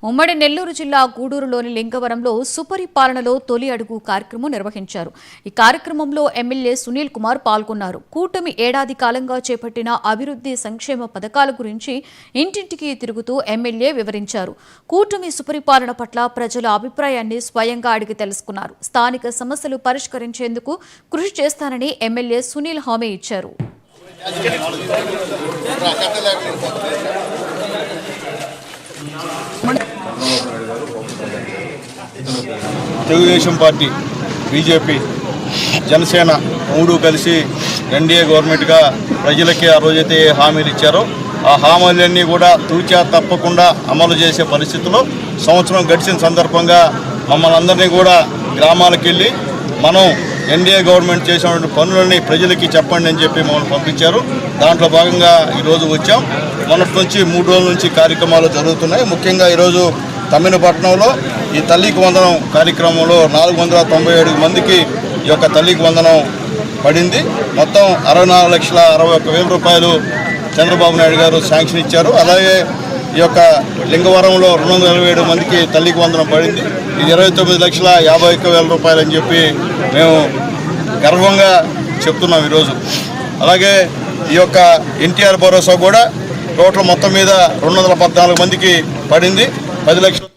ఉమ్మడి నెల్లూరు జిల్లా గూడూరులోని లింగవరంలో సుపరిపాలనలో తొలి అడుగు కార్యక్రమం నిర్వహించారు. ఈ కార్యక్రమంలో ఎమ్మెల్యే సునీల్ కుమార్ పాల్గొన్నారు. కూటమి ఏడాది కాలంగా చేపట్టిన అభివృద్ధి సంక్షేమ పథకాల గురించి ఇంటింటికి తిరుగుతూ ఎమ్మెల్యే వివరించారు. కూటమి సుపరిపాలన పట్ల ప్రజల అభిప్రాయాన్ని స్వయంగా అడిగి తెలుసుకున్నారు. స్థానిక సమస్యలు పరిష్కరించేందుకు కృషి చేస్తానని ఎమ్మెల్యే సునీల్ హామీ ఇచ్చారు. తెలుగుదేశం పార్టీ, బీజేపీ, జనసేన మూడు కలిసి ఎన్డీఏ గవర్నమెంట్గా ప్రజలకి ఆ రోజైతే హామీలు ఇచ్చారో ఆ హామీలన్నీ కూడా తూచా తప్పకుండా అమలు చేసే పరిస్థితుల్లో సంవత్సరం గడిచిన సందర్భంగా మమ్మల్ని అందరినీ కూడా గ్రామాలకు వెళ్ళి మనం ఎన్డీఏ గవర్నమెంట్ చేసినటువంటి పనులని ప్రజలకి చెప్పండి అని చెప్పి మమ్మల్ని పంపించారు. దాంట్లో భాగంగా ఈరోజు వచ్చాం. మొన్నటి నుంచి 3 రోజుల నుంచి కార్యక్రమాలు జరుగుతున్నాయి. ముఖ్యంగా ఈరోజు తమ్మినపట్నంలో ఈ తల్లికి వందనం కార్యక్రమంలో 497 మందికి ఈ యొక్క తల్లికి వందనం పడింది. మొత్తం 64,61,000 రూపాయలు చంద్రబాబు నాయుడు గారు శాంక్షన్ ఇచ్చారు. అలాగే ఈ యొక్క లింగవరంలో 247 మందికి తల్లికి వందనం పడింది. ఇది 29,51,000 రూపాయలు అని చెప్పి మేము గర్వంగా చెప్తున్నాం ఈరోజు. అలాగే ఈ యొక్క ఎన్టీఆర్ భరోసా కూడా టోటల్ మొత్తం మీద 214 మందికి పడింది. 10 లక్షలు.